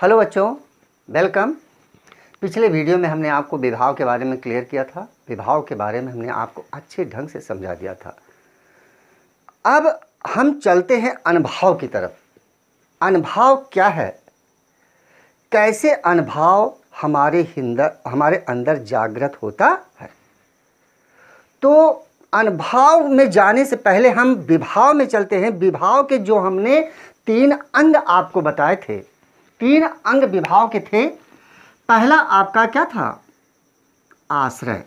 Hello बच्चों, welcome. पिछले video में हमने आपको विभाव के बारे में क्लियर किया था। विभाव के बारे में हमने आपको अच्छे ढंग से समझा दिया था। अब हम चलते हैं अनुभाव की तरफ। अनुभाव क्या है, कैसे अनुभाव हमारे अंदर जागृत होता है। तो अनुभाव में जाने से पहले हम विभाव में चलते हैं। विभाव के जो हमने 3 अंग आपको बताए थे, 3 अंग विभाव के थे। पहला आपका क्या था? आश्रय।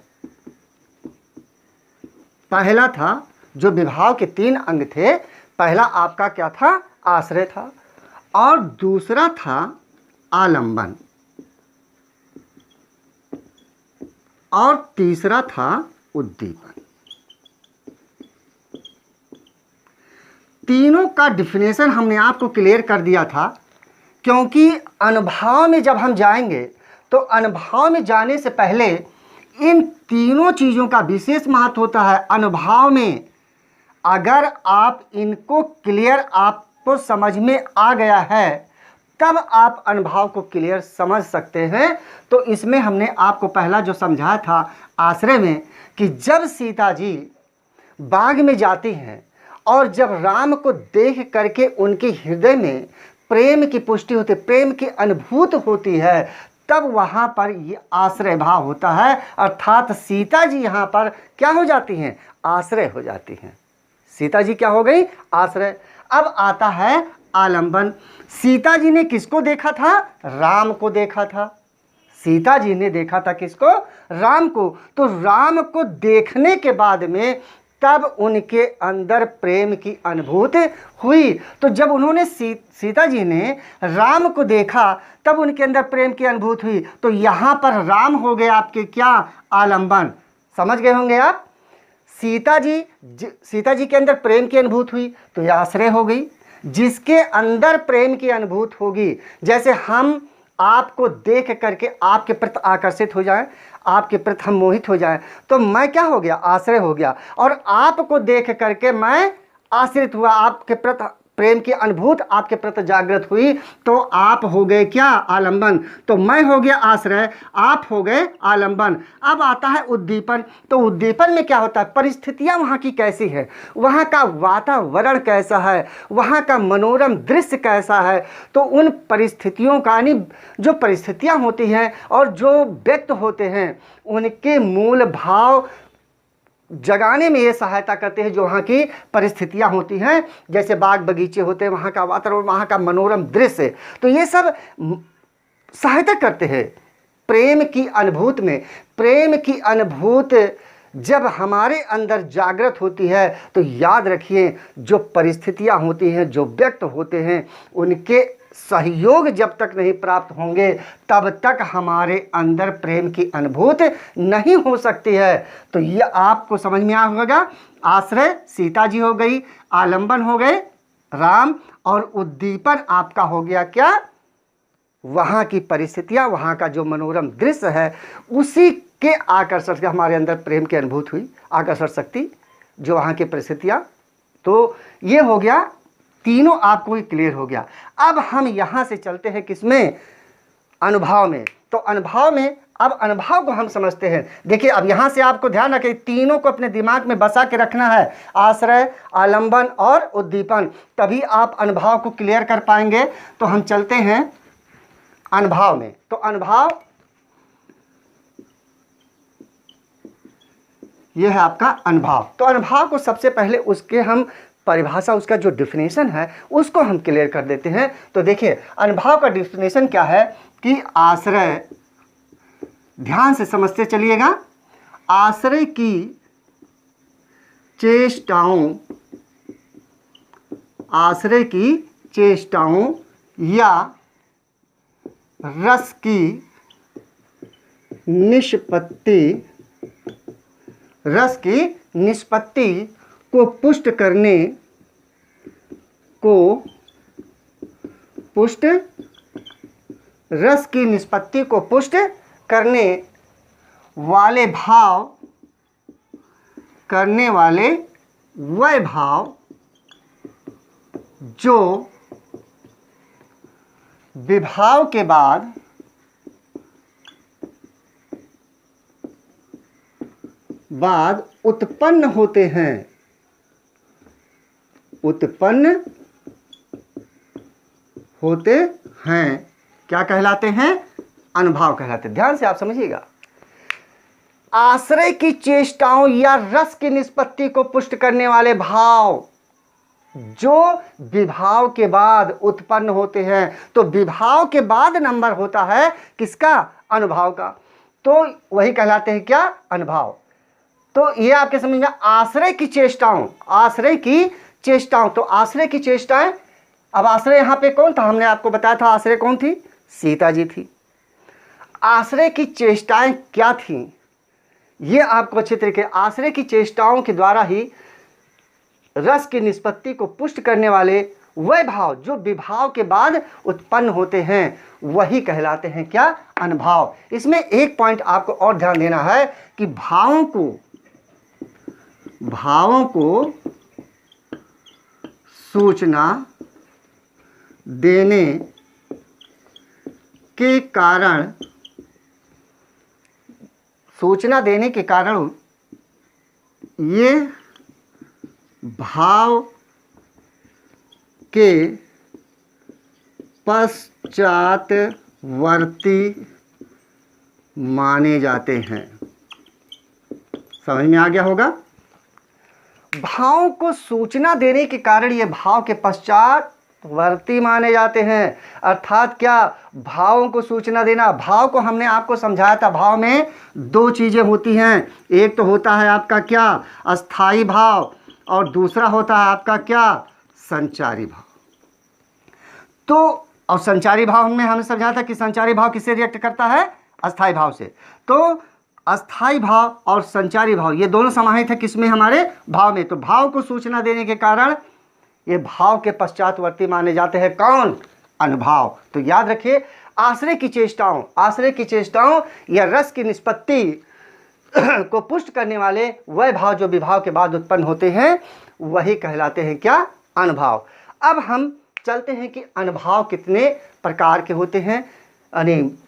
पहला था जो विभाव के 3 अंग थे, पहला आपका क्या था? आश्रय था। और दूसरा था आलंबन, और तीसरा था उद्दीपन। तीनों का डिफिनेशन हमने आपको क्लियर कर दिया था, क्योंकि अनुभाव में जब हम जाएंगे तो अनुभाव में जाने से पहले इन तीनों चीज़ों का विशेष महत्व होता है। अनुभाव में अगर आप इनको क्लियर आपको समझ में आ गया है, तब आप अनुभाव को क्लियर समझ सकते हैं। तो इसमें हमने आपको पहला जो समझाया था आश्रय में, कि जब सीता जी बाग में जाती हैं और जब राम को देख करके उनके हृदय में प्रेम की पुष्टि होती, प्रेम की अनुभूति होती है, तब वहाँ पर ये आश्रय भाव होता है। अर्थात सीता जी यहाँ पर क्या हो जाती हैं? आश्रय हो जाती हैं। सीता जी क्या हो गई? आश्रय। अब आता है आलंबन। सीता जी ने किसको देखा था? राम को देखा था। सीता जी ने देखा था किसको? राम को। तो राम को देखने के बाद में तब उनके अंदर प्रेम की अनुभूति हुई। तो जब उन्होंने सीता जी ने राम को देखा, तब उनके अंदर प्रेम की अनुभूति हुई। तो यहाँ पर राम हो गए आपके क्या? आलंबन। समझ गए होंगे आप। सीता जी के अंदर प्रेम की अनुभूति हुई तो यह आश्रय हो गई। जिसके अंदर प्रेम की अनुभूति होगी, जैसे हम आपको देख करके आपके प्रति आकर्षित हो जाए, आपके प्रति हम मोहित हो जाए, तो मैं क्या हो गया? आश्रय हो गया। और आपको देख करके मैं आश्रित हुआ, आपके प्रति प्रेम की अनुभूति आपके प्रति जागृत हुई, तो आप हो गए क्या? आलंबन। तो मैं हो गया आश्रय, आप हो गए आलंबन। अब आता है उद्दीपन। तो उद्दीपन में क्या होता है? परिस्थितियां वहाँ की कैसी है, वहाँ का वातावरण कैसा है, वहाँ का मनोरम दृश्य कैसा है। तो उन परिस्थितियों का, यानी जो परिस्थितियां होती हैं और जो व्यक्त होते हैं, उनके मूल भाव जगाने में ये सहायता करते हैं जो वहाँ की परिस्थितियाँ होती हैं। जैसे बाग बगीचे होते हैं, वहाँ का वातावरण, वहाँ का मनोरम दृश्य, तो ये सब सहायता करते हैं प्रेम की अनुभूति में। प्रेम की अनुभूति जब हमारे अंदर जागृत होती है, तो याद रखिए जो परिस्थितियाँ होती हैं, जो व्यक्त होते हैं, उनके सहयोग जब तक नहीं प्राप्त होंगे, तब तक हमारे अंदर प्रेम की अनुभूति नहीं हो सकती है। तो ये आपको समझ में आ होगा। आश्रय सीता जी हो गई, आलंबन हो गए राम, और उद्दीपन आपका हो गया क्या? वहाँ की परिस्थितियाँ, वहाँ का जो मनोरम दृश्य है, उसी के आकर्षण से हमारे अंदर प्रेम की अनुभूति हुई, आकर्षण शक्ति, जो वहाँ की परिस्थितियाँ। तो ये हो गया, तीनों आपको ही क्लियर हो गया। अब हम यहाँ से चलते हैं किसमें? अनुभव में। तो अनुभव में, अब अनुभव को हम समझते हैं। देखिए, अब यहाँ से आपको ध्यान रखें, तीनों को अपने दिमाग में बसा के रखना है, आश्रय, आलंबन और उद्दीपन, तभी आप अनुभव को क्लियर कर पाएंगे। तो हम चलते हैं अनुभव में। तो अनुभव यह है आपका अनुभव। तो अनुभव को सबसे पहले उसके हम परिभाषा, उसका जो डिफिनेशन है, उसको हम क्लियर कर देते हैं। तो देखिए, अनुभव का डिफिनेशन क्या है कि आश्रय, ध्यान से समझते चलिएगा, आश्रय की चेष्टाओं, आश्रय की चेष्टाओं या रस की निष्पत्ति, रस की निष्पत्ति को पुष्ट करने, रस की निष्पत्ति को पुष्ट करने वाले भाव, करने वाले वह भाव जो विभाव के बाद उत्पन्न होते हैं, उत्पन्न होते हैं, क्या कहलाते हैं? अनुभाव कहलाते हैं। ध्यान से आप समझिएगा। आश्रय की चेष्टाओं या रस की निष्पत्ति को पुष्ट करने वाले भाव जो विभाव के बाद उत्पन्न होते हैं, तो विभाव के बाद नंबर होता है किसका? अनुभाव का। तो वही कहलाते हैं क्या? अनुभाव। तो ये आपके समझ में आश्रय की चेष्टाओं, आश्रय की चेष्टाओं। तो आश्रय की चेष्टाएं, अब आश्रय यहां पे कौन था? हमने आपको बताया था आश्रय कौन थी? सीता जी थी। आश्रय की चेष्टाएं क्या थी? ये आपको अच्छे तरीके, आश्रय की चेष्टाओं के द्वारा ही रस की निष्पत्ति को पुष्ट करने वाले वह भाव जो विभाव के बाद उत्पन्न होते हैं, वही कहलाते हैं क्या? अनुभाव। इसमें एक पॉइंट आपको और ध्यान देना है कि भावों को सूचना देने के कारण, सूचना देने के कारण ये भाव के पश्चातवर्ती माने जाते हैं। समझ में आ गया होगा? भाव को सूचना देने के कारण ये भाव के पश्चातवर्ती माने जाते हैं। अर्थात क्या? भावों को सूचना देना। भाव को हमने आपको समझाया था, भाव में दो चीजें होती हैं। एक तो होता है आपका क्या? अस्थाई भाव, और दूसरा होता है आपका क्या? संचारी भाव। तो और संचारी भाव में हमने समझा था कि संचारी भाव किससे रिएक्ट करता है? अस्थाई भाव से। तो अस्थाई भाव और संचारी भाव ये दोनों समाहित है किसमें? हमारे भाव में। तो भाव को सूचना देने के कारण ये भाव के पश्चातवर्ती माने जाते हैं। कौन? अनुभाव। तो याद रखिए, आश्रय की चेष्टाओं या रस की निष्पत्ति को पुष्ट करने वाले वह भाव जो विभाव के बाद उत्पन्न होते हैं, वही कहलाते हैं क्या? अनुभाव। अब हम चलते हैं कि अनुभाव कितने प्रकार के होते हैं, यानी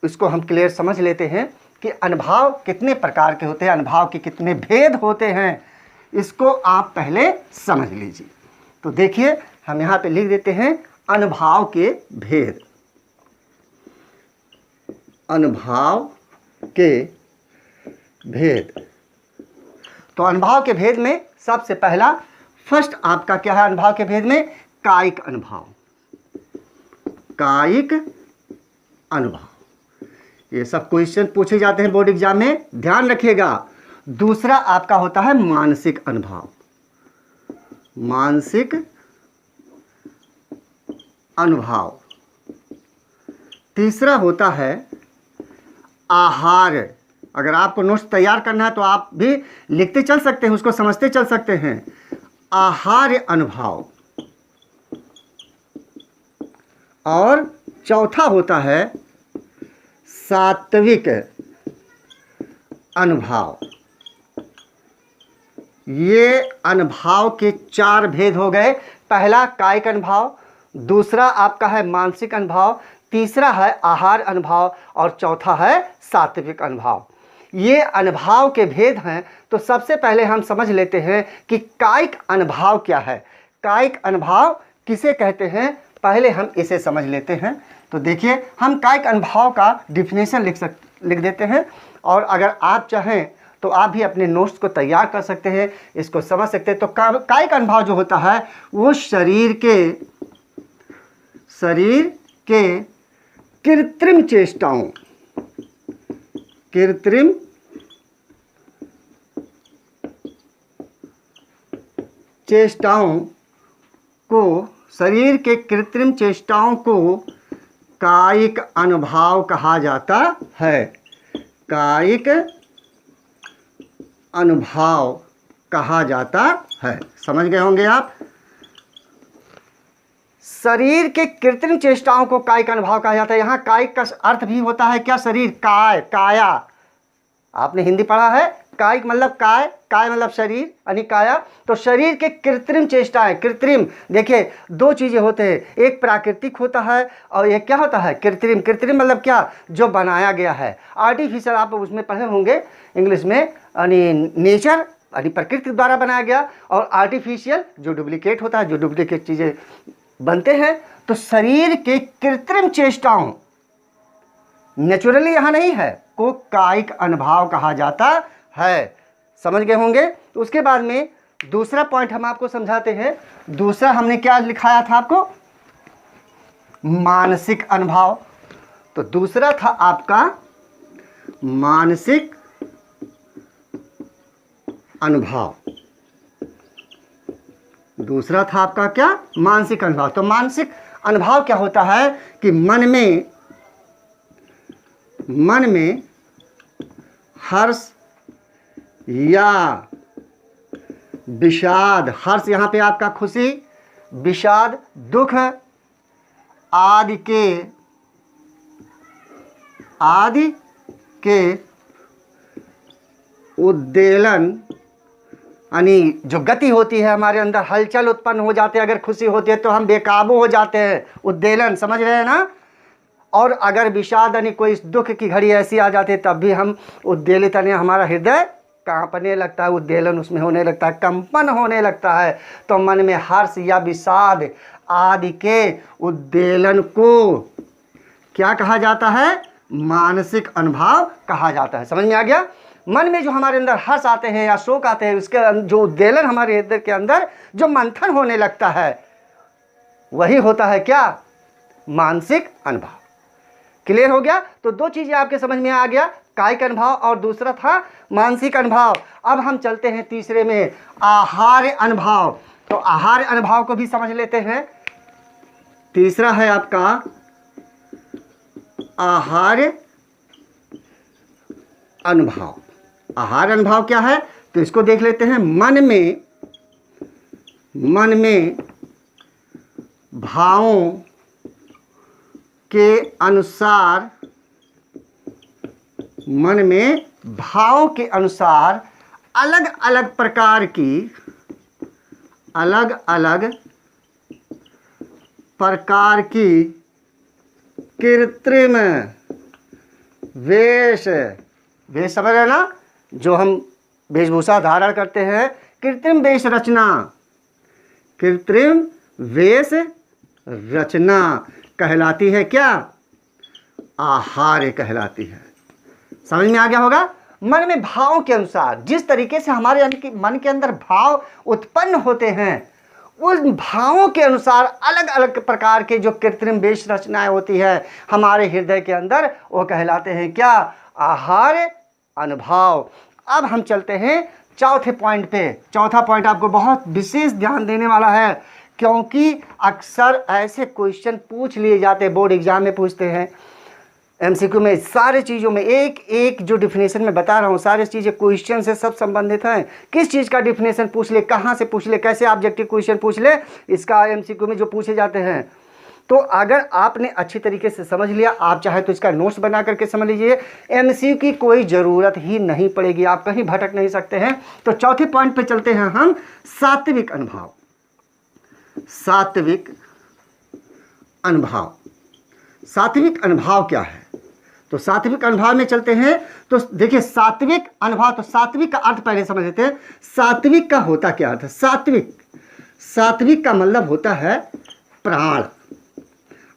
इसको हम क्लियर समझ लेते हैं कि अनुभाव कितने प्रकार के होते हैं, अनुभाव के कितने भेद होते हैं, इसको आप पहले समझ लीजिए। तो देखिए, हम यहाँ पे लिख देते हैं अनुभाव के भेद। अनुभाव के भेद। तो अनुभाव के भेद में सबसे पहला फर्स्ट आपका क्या है? अनुभाव के भेद में कायिक अनुभाव। कायिक अनुभाव, ये सब क्वेश्चन पूछे जाते हैं बोर्ड एग्जाम में, ध्यान रखिएगा। दूसरा आपका होता है मानसिक अनुभाव। मानसिक अनुभाव। तीसरा होता है आहार। अगर आपको नोट्स तैयार करना है तो आप भी लिखते चल सकते हैं, उसको समझते चल सकते हैं। आहार अनुभाव। और चौथा होता है सात्विक अनुभाव। ये अनुभाव के चार भेद हो गए। पहला कायिक अनुभाव, दूसरा आपका है मानसिक अनुभाव, तीसरा है आहार अनुभाव और चौथा है सात्विक अनुभाव। ये अनुभाव के भेद हैं। तो सबसे पहले हम समझ लेते हैं कि कायिक अनुभाव क्या है। कायिक अनुभाव किसे कहते हैं, पहले हम इसे समझ लेते हैं। तो देखिए, हम कायिक अनुभाव का डिफिनेशन लिख देते हैं, और अगर आप चाहें तो आप भी अपने नोट्स को तैयार कर सकते हैं, इसको समझ सकते हैं। तो कायिक अनुभाव जो होता है वो शरीर के कृत्रिम चेष्टाओं को, शरीर के कृत्रिम चेष्टाओं को कायिक अनुभाव कहा जाता है। कायिक अनुभाव कहा जाता है। समझ गए होंगे आप? शरीर के कृत्रिम चेष्टाओं को कायिक अनुभाव कहा जाता है। यहाँ कायिक का अर्थ भी होता है क्या? शरीर, काया। आपने हिंदी पढ़ा है, कायिक मतलब काय, काय मतलब शरीर यानी काया। तो शरीर के कृत्रिम चेष्टाएं, कृत्रिम देखिए दो चीज़ें होते हैं, एक प्राकृतिक होता है और एक क्या होता है कृत्रिम। कृत्रिम मतलब क्या, जो बनाया गया है। आर्टिफिशियल आप उसमें पढ़े होंगे इंग्लिश में, यानी नेचर यानी प्रकृति द्वारा बनाया गया, और आर्टिफिशियल जो डुप्लीकेट होता है, जो डुप्लीकेट चीज़ें बनते हैं। तो शरीर के कृत्रिम चेष्टाओं, नेचुरली यहाँ नहीं है, को कायिक अनुभाव कहा जाता है। समझ गए होंगे। तो उसके बाद में दूसरा पॉइंट हम आपको समझाते हैं। दूसरा हमने क्या लिखाया था आपको, मानसिक अनुभाव। तो दूसरा था आपका मानसिक अनुभाव। दूसरा था आपका क्या, मानसिक अनुभाव। तो मानसिक अनुभाव क्या होता है कि मन में हर्ष या विषाद, हर्ष यहाँ पे आपका खुशी, विषाद दुख आदि के उद्वेलन यानी जो गति होती है हमारे अंदर, हलचल उत्पन्न हो जाते हैं। अगर खुशी होती है तो हम बेकाबू हो जाते हैं, उद्वेलन, समझ रहे हैं ना। और अगर विषाद यानी कोई दुख की घड़ी ऐसी आ जाती है तब भी हम उद्वेलित, यानी हमारा हृदय कांपने लगता है, उद्वेलन उसमें होने लगता है, कंपन होने लगता है। तो मन में हर्ष या विषाद आदि के उद्वेलन को क्या कहा जाता है, मानसिक अनुभाव कहा जाता है। समझ में आ गया। मन में जो हमारे अंदर हर्ष आते हैं या शोक आते हैं, उसके जो उद्वेलन हमारे हृदय के अंदर जो मंथन होने लगता है, वही होता है क्या, मानसिक अनुभाव। क्लियर हो गया। तो दो चीजें आपके समझ में आ गया, कायिक अनुभाव और दूसरा था मानसिक अनुभाव। अब हम चलते हैं तीसरे में, आहार अनुभाव। तो आहार अनुभाव को भी समझ लेते हैं। तीसरा है आपका आहार अनुभाव। आहार अनुभाव क्या है, तो इसको देख लेते हैं। मन में भावों के अनुसार, मन में भावों के अनुसार अलग अलग प्रकार की कृत्रिम वेश समझ रहे ना, जो हम वेशभूषा धारण करते हैं, कृत्रिम वेश रचना, कृत्रिम वेश रचना कहलाती है क्या, आहार्य कहलाती है। समझ में आ गया होगा। मन में भावों के अनुसार, जिस तरीके से हमारे मन के अंदर भाव उत्पन्न होते हैं, उस भावों के अनुसार अलग अलग प्रकार के जो कृत्रिम वेश रचनाएं होती है हमारे हृदय के अंदर, वो कहलाते हैं क्या, आहार अनुभाव। अब हम चलते हैं चौथे पॉइंट पे। चौथा पॉइंट आपको बहुत विशेष ध्यान देने वाला है, क्योंकि अक्सर ऐसे क्वेश्चन पूछ लिए जाते हैं, बोर्ड एग्जाम में पूछते हैं, एमसीक्यू में, सारे चीज़ों में एक एक जो डिफिनेशन मैं बता रहा हूँ, सारी चीज़ें क्वेश्चन से सब संबंधित हैं। किस चीज़ का डिफिनेशन पूछ ले, कहाँ से पूछ ले, कैसे ऑब्जेक्टिव क्वेश्चन पूछ ले, इसका एमसीक्यू में जो पूछे जाते हैं। तो अगर आपने अच्छी तरीके से समझ लिया, आप चाहे तो इसका नोट्स बना करके समझ लीजिए, एमसीक्यू की कोई ज़रूरत ही नहीं पड़ेगी, आप कहीं भटक नहीं सकते हैं। तो चौथे पॉइंट पे चलते हैं हम, सात्विक अनुभाव। सात्विक अनुभाव, सात्विक अनुभाव क्या है, तो सात्विक अनुभाव में चलते हैं। तो देखिए सात्विक अनुभाव, तो सात्विक का अर्थ पहले समझ लेते हैं। सात्विक का होता क्या अर्थ है, सात्विक का मतलब होता है प्राण।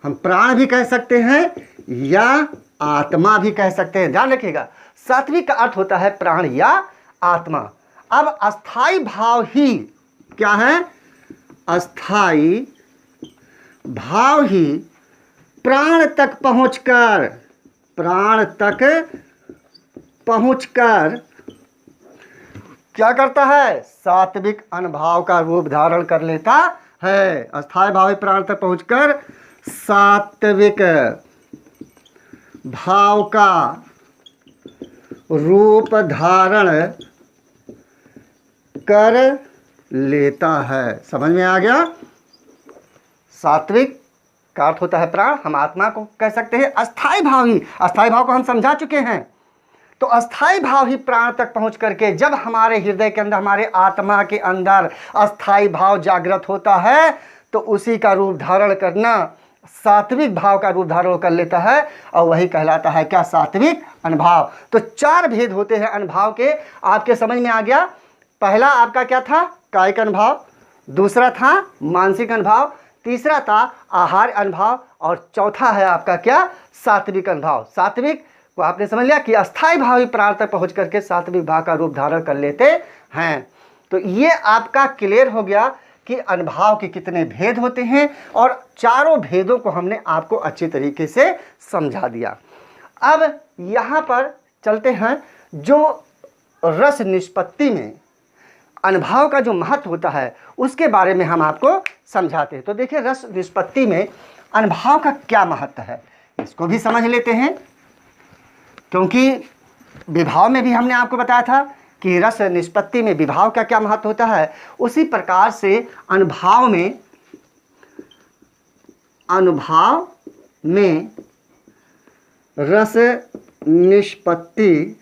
हम प्राण भी कह सकते हैं या आत्मा भी कह सकते हैं, ध्यान रखिएगा। सात्विक का अर्थ होता है प्राण या आत्मा। अब अस्थाई भाव ही क्या है, अस्थाई भाव ही प्राण तक पहुंचकर क्या करता है, सात्विक अनुभाव का रूप धारण कर लेता है। अस्थाई भाव प्राण तक पहुंचकर सात्विक भाव का रूप धारण कर लेता है। समझ में आ गया। सात्विक का अर्थ होता है प्राण, हम आत्मा को कह सकते हैं। अस्थाई भाव ही, अस्थाई भाव को हम समझा चुके हैं, तो अस्थाई भाव ही प्राण तक पहुंच करके जब हमारे हृदय के अंदर, हमारे आत्मा के अंदर अस्थाई भाव जागृत होता है तो उसी का रूप धारण करना सात्विक भाव का रूप धारण कर लेता है और वही कहलाता है क्या? सात्विक अनुभाव। तो 4 भेद होते हैं अनुभाव के, आपके समझ में आ गया। पहला आपका क्या था? कायिक अनुभाव, दूसरा था मानसिक अनुभाव, तीसरा था आहार अनुभाव और चौथा है आपका क्या? सात्विक अनुभाव। सात्विक को आपने समझ लिया कि अस्थाई भाव ही प्राण तक पहुंच करके सात्विक भाव का रूप धारण कर लेते हैं। तो ये आपका क्लियर हो गया कि अनुभाव के कितने भेद होते हैं और चारों भेदों को हमने आपको अच्छी तरीके से समझा दिया। अब यहाँ पर चलते हैं, जो रस निष्पत्ति में अनुभाव का जो महत्व होता है उसके बारे में हम आपको समझाते हैं। तो देखिए, रस निष्पत्ति में अनुभाव का क्या महत्व है इसको भी समझ लेते हैं, क्योंकि विभाव में भी हमने आपको बताया था कि रस निष्पत्ति में विभाव का क्या महत्व होता है, उसी प्रकार से अनुभाव में रस निष्पत्ति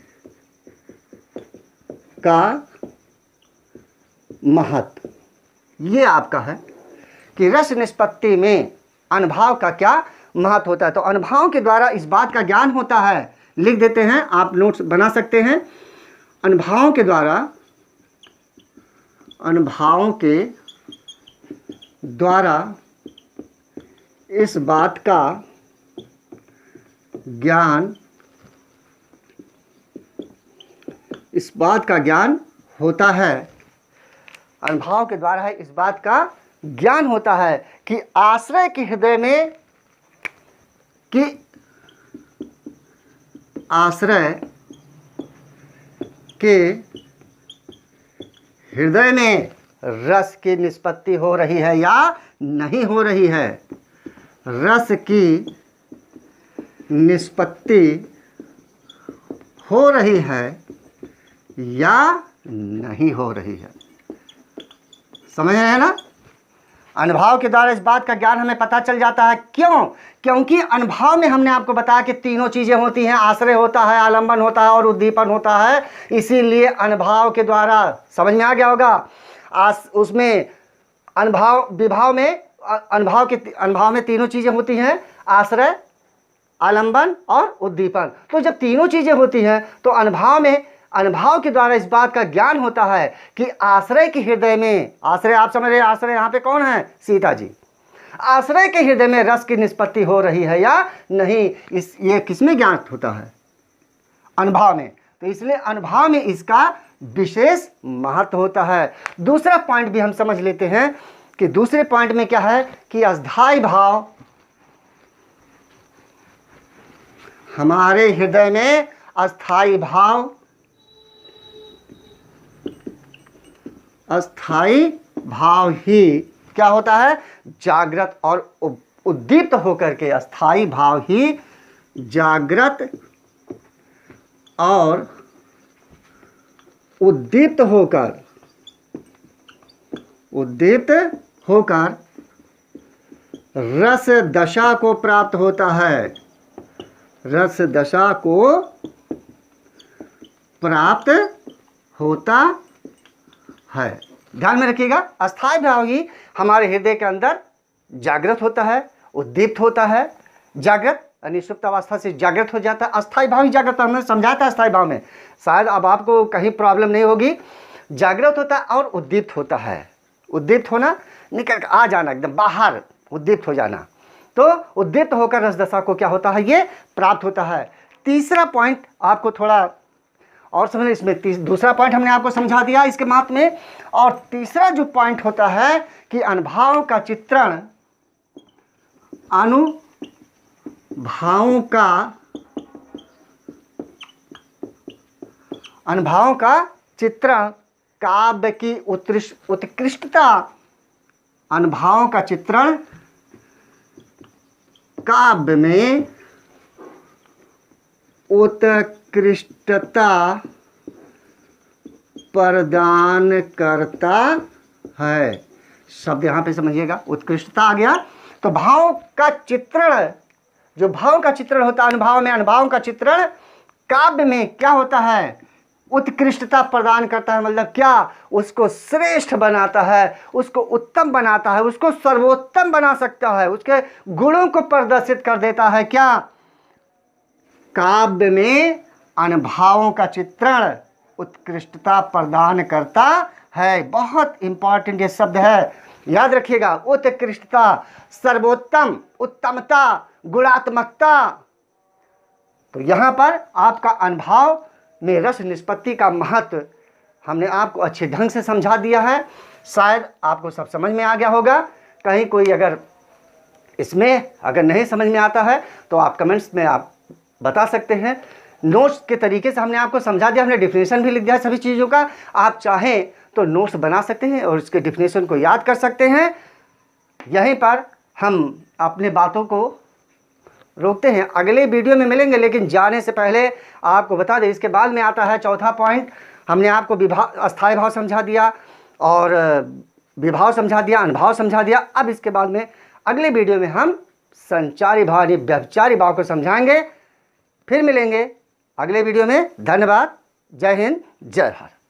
का महत्व ये आपका है कि रस निष्पत्ति में अनुभाव का क्या महत्व होता है। तो अनुभाव के द्वारा इस बात का ज्ञान होता है, लिख देते हैं, आप नोट्स बना सकते हैं। अनुभाव के द्वारा इस बात का ज्ञान होता है, अनुभाव के द्वारा इस बात का ज्ञान होता है कि आश्रय के हृदय में रस की निष्पत्ति हो रही है या नहीं हो रही है, रस की निष्पत्ति हो रही है या नहीं हो रही है। समझ रहे हैं ना? अनुभाव के द्वारा इस बात का ज्ञान हमें पता चल जाता है। क्यों? क्योंकि अनुभाव में हमने आपको बताया कि तीनों चीज़ें होती हैं, आश्रय होता है, आलंबन होता है और उद्दीपन होता है। इसीलिए अनुभाव के द्वारा, समझ में आ गया होगा, उसमें अनुभाव में तीनों चीज़ें होती हैं, आश्रय, आलंबन और उद्दीपन। तो जब तीनों चीज़ें होती हैं तो अनुभाव के द्वारा इस बात का ज्ञान होता है कि आश्रय के हृदय में, आश्रय आप समझ रहे हैं, आश्रय यहाँ पे कौन है? सीता जी। आश्रय के हृदय में रस की निष्पत्ति हो रही है या नहीं, ये किसमें ज्ञान होता है? अनुभाव में। तो इसलिए अनुभाव में इसका विशेष महत्व होता है। दूसरा पॉइंट भी हम समझ लेते हैं कि दूसरे पॉइंट में क्या है कि अस्थाई भाव, हमारे हृदय में अस्थाई भाव ही क्या होता है? जागृत और उद्दीप्त होकर के, अस्थाई भाव ही जागृत और उद्दीप्त होकर रस दशा को प्राप्त होता है, रस दशा को प्राप्त होता है। ध्यान में रखिएगा, अस्थाई भाव ही हमारे हृदय के अंदर जागृत होता है, उद्दीप्त होता है। जागृत यानी सुप्त अवस्था से जागृत हो जाता है, अस्थाई भाव ही जागृत, हमने समझाया था अस्थाई भाव में, शायद अब आपको कहीं प्रॉब्लम नहीं होगी। जागृत होता है और उद्दीप्त होता है। उद्दीप्त होना, निकल कर आ जाना, एकदम बाहर उद्दीप्त हो जाना। तो उद्दीप्त होकर रसदशा को क्या होता है? ये प्राप्त होता है। तीसरा पॉइंट आपको थोड़ा और समझ, इसमें दूसरा पॉइंट हमने आपको समझा दिया इसके महत्व में। और तीसरा जो पॉइंट होता है कि अनुभाव का चित्रण, अनुभाव का चित्रण काव्य की उत्कृष्टता, अनुभाव का चित्रण काव्य में उत्कृष्टता प्रदान करता है। शब्द यहाँ पे समझिएगा, उत्कृष्टता आ गया। तो भाव का चित्रण, जो भाव का चित्रण होता है अनुभाव में, अनुभाव का चित्रण काव्य में क्या होता है, उत्कृष्टता प्रदान करता है, मतलब क्या, उसको श्रेष्ठ बनाता है, उसको उत्तम बनाता है, उसको सर्वोत्तम बना सकता है, उसके गुणों को प्रदर्शित कर देता है। क्या, काव्य में अनुभवों का चित्रण उत्कृष्टता प्रदान करता है। बहुत इंपॉर्टेंट ये शब्द है, याद रखिएगा। उत्कृष्टता, सर्वोत्तम, उत्तमता, गुणात्मकता। तो यहाँ पर आपका अनुभव में रस निष्पत्ति का महत्व हमने आपको अच्छे ढंग से समझा दिया है। शायद आपको सब समझ में आ गया होगा। कहीं कोई अगर इसमें अगर नहीं समझ में आता है तो आप कमेंट्स में आप बता सकते हैं। नोट्स के तरीके से हमने आपको समझा दिया, हमने डिफिनेशन भी लिख दिया सभी चीज़ों का। आप चाहें तो नोट्स बना सकते हैं और इसके डिफिनेशन को याद कर सकते हैं। यहीं पर हम अपने बातों को रोकते हैं, अगले वीडियो में मिलेंगे। लेकिन जाने से पहले आपको बता दें, इसके बाद में आता है चौथा पॉइंट। हमने आपको अस्थायी भाव समझा दिया और विभाव समझा दिया, अनुभाव समझा दिया। अब इसके बाद में अगले वीडियो में हम संचारी भाव यानी व्यभिचारी भाव को समझाएंगे। फिर मिलेंगे अगले वीडियो में। धन्यवाद। जय हिंद, जय भारत।